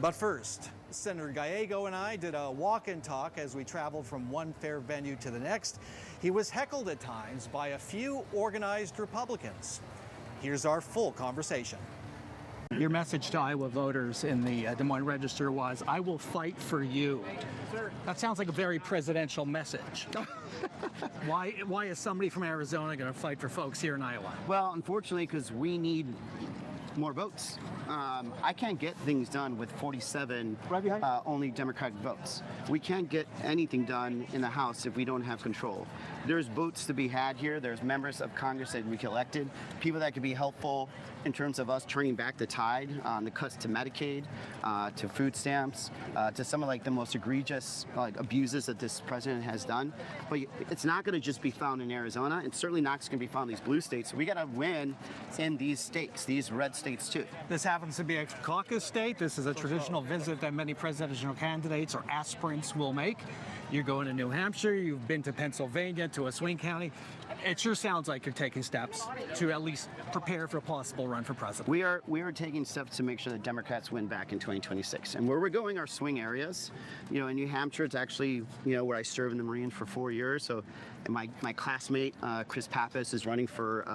But first, Senator Gallego and I did a walk and talk as we traveled from one fair venue to the next. He was heckled at times by a few organized Republicans. Here's our full conversation. Your message to Iowa voters in the Des Moines Register was, "I will fight for you." That sounds like a very presidential message. Why is somebody from Arizona going to fight for folks here in Iowa? Well, unfortunately, because we need more votes. I can't get things done with 47 only Democratic votes. We can't get anything done in the House if we don't have control. There's votes to be had here. There's members of Congress that we elected, people that could be helpful in terms of us turning back the tide on the cuts to Medicaid, to food stamps, to some of like the most egregious abuses that this president has done. But it's not going to just be found in Arizona. It's certainly not going to be found in these blue states. So we got to win in these states, these red states too. This happens to be a caucus state. This is a traditional visit that many presidential candidates or aspirants will make. You're going to New Hampshire, you've been to Pennsylvania, to a swing county. It sure sounds like you're taking steps to at least prepare for a possible run for president. We are taking steps to make sure that Democrats win back in 2026. And where we're going are swing areas. You know, in New Hampshire, it's actually, where I served in the Marines for 4 years. So my classmate, Chris Pappas, is running for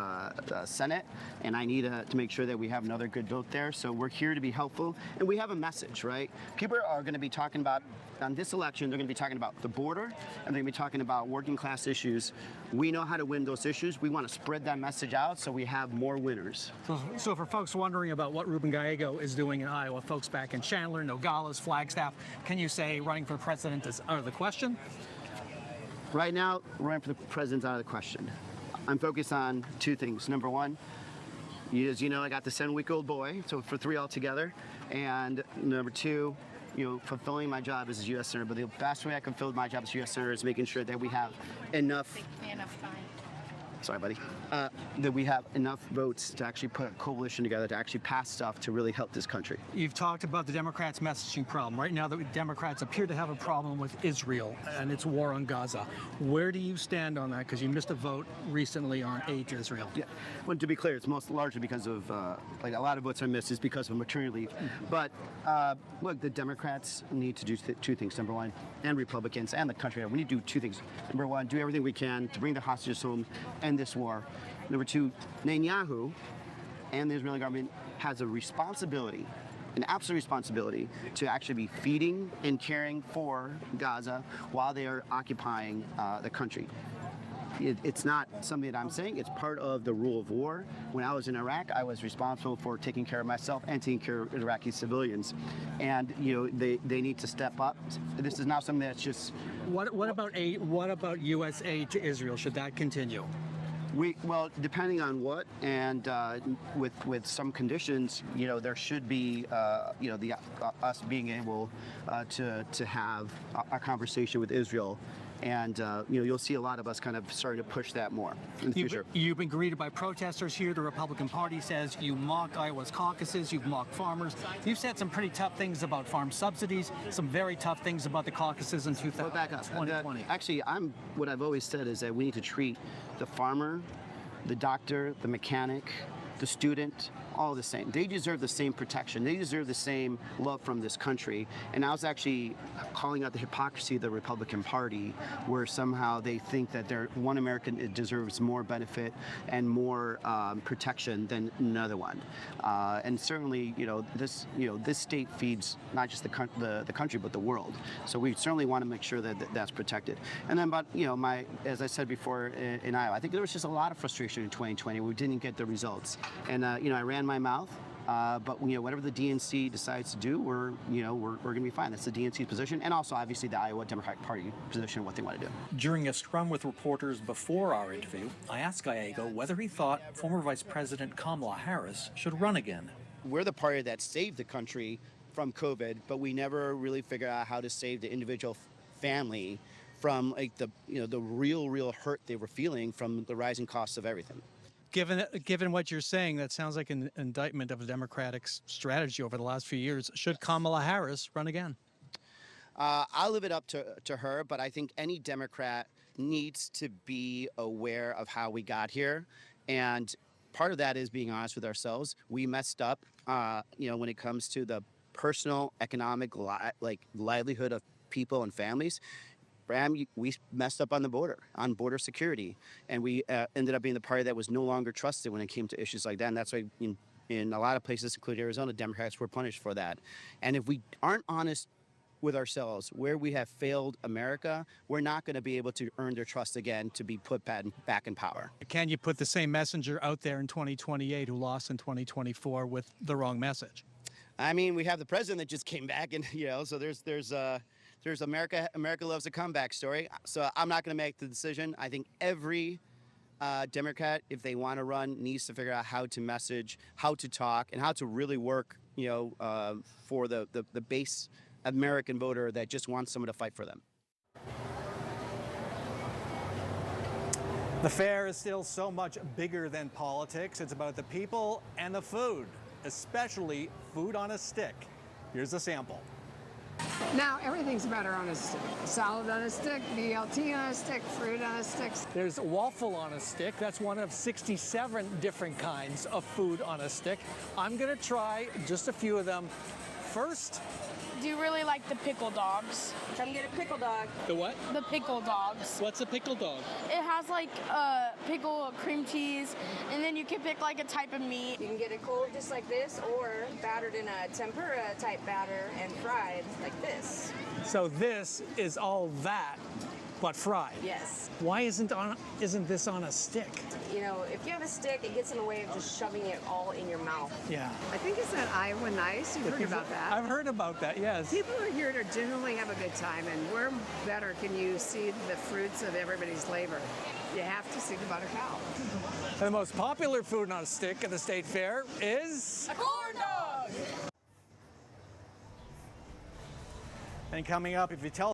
Senate. And I need to make sure that we have another good vote there. So we're here to be helpful. And we have a message, right? People are going to be talking about, on this election, they're going to be talking about the border, and they're going to be talking about working class issues. We know how to win those issues. We want to spread that message out so we have more winners. So for folks wondering about what Ruben Gallego is doing in Iowa, folks back in Chandler, Nogales, Flagstaff, can you say running for president is out of the question? Right now, running for the president's out of the question. I'm focused on two things. Number one, as you know, I got the 7-week-old boy, so for 3 altogether. And number two, fulfilling my job as a U.S. Senator. But the best way I can fulfill my job as a U.S. Senator is making sure that we have enough time. Sorry, buddy. That we have enough votes to actually put a coalition together to actually pass stuff to really help this country. You've talked about the Democrats' messaging problem. Right now, the Democrats appear to have a problem with Israel and its war on Gaza. Where do you stand on that? Because you missed a vote recently on aid to Israel. Yeah. Well, to be clear, it's most largely because of, a lot of votes I missed is because of maternity leave. But look, the Democrats need to do two things. Number one, and Republicans and the country, we need to do two things. Number one, do everything we can to bring the hostages home and this war. Number two, Netanyahu and the Israeli government has a responsibility, an absolute responsibility, to actually be feeding and caring for Gaza while they are occupying the country. It's not something that I'm saying. It's part of the rule of war. When I was in Iraq, I was responsible for taking care of myself and taking care of Iraqi civilians. And they need to step up. This is not something that's just. What about aid? What about U.S. aid to Israel? Should that continue? Well, depending on what, and with some conditions, there should be, us being able to have a conversation with Israel. And, you'll see a lot of us kind of starting to push that more in the future. You've been greeted by protesters here. The Republican Party says you mock Iowa's caucuses, you've mocked farmers. You've said some pretty tough things about farm subsidies, some very tough things about the caucuses in 2020. Actually, what I've always said is that we need to treat the farmer, the doctor, the mechanic, the student, all the same. They deserve the same protection. They deserve the same love from this country. And I was actually calling out the hypocrisy of the Republican Party, where somehow they think that one American deserves more benefit and more protection than another one. And certainly, this state feeds not just the country but the world. So we certainly want to make sure that that's protected. And then, as I said before in Iowa, I think there was just a lot of frustration in 2020. We didn't get the results. And I ran my mouth, but whatever the DNC decides to do, we're going to be fine. That's the DNC's position, and also obviously the Iowa Democratic Party position, what they want to do. During a scrum with reporters before our interview, I asked Gallego whether he thought former Vice President Kamala Harris should run again. We're the party that saved the country from COVID, but we never really figured out how to save the individual family from the real hurt they were feeling from the rising costs of everything. Given what you're saying, that sounds like an indictment of a Democratic strategy over the last few years. Should Kamala Harris run again? I'll leave it up to her, but I think any Democrat needs to be aware of how we got here. And part of that is being honest with ourselves. We messed up, when it comes to the personal economic livelihood of people and families, Brahm, we messed up on the border, on border security, and we ended up being the party that was no longer trusted when it came to issues like that. And that's why in a lot of places, including Arizona, Democrats were punished for that. And if we aren't honest with ourselves where we have failed America, we're not going to be able to earn their trust again to be put back in power. Can you put the same messenger out there in 2028 who lost in 2024 with the wrong message? I mean, we have the president that just came back, and so there's America loves a comeback story. So I'm not going to make the decision. I think every Democrat, if they want to run, needs to figure out how to message, how to talk, and how to really work, for the base American voter that just wants someone to fight for them. The fair is still so much bigger than politics. It's about the people and the food, especially food on a stick. Here's a sample. Now everything's better on a stick. Salad on a stick, BLT on a stick, fruit on a stick. There's waffle on a stick. That's one of 67 different kinds of food on a stick. I'm gonna try just a few of them. First, do you really like the pickle dogs? Come get a pickle dog. the what? The pickle dogs. What's a pickle dog? It has like pickle, cream cheese, and then you can pick like a type of meat. You can get it cold just like this, or battered in a tempura type batter and fried like this. So this is all that, but fried. Yes. Why isn't this on a stick? If you have a stick, it gets in the way of just shoving it all in your mouth. Yeah. I think it's that Iowa Nice. You've heard about that. I've heard about that, yes. People are here to generally have a good time, and where better can you see the fruits of everybody's labor? You have to see the butter cow. The most popular food on a stick at the state fair is... A corn dog! And coming up, if you tell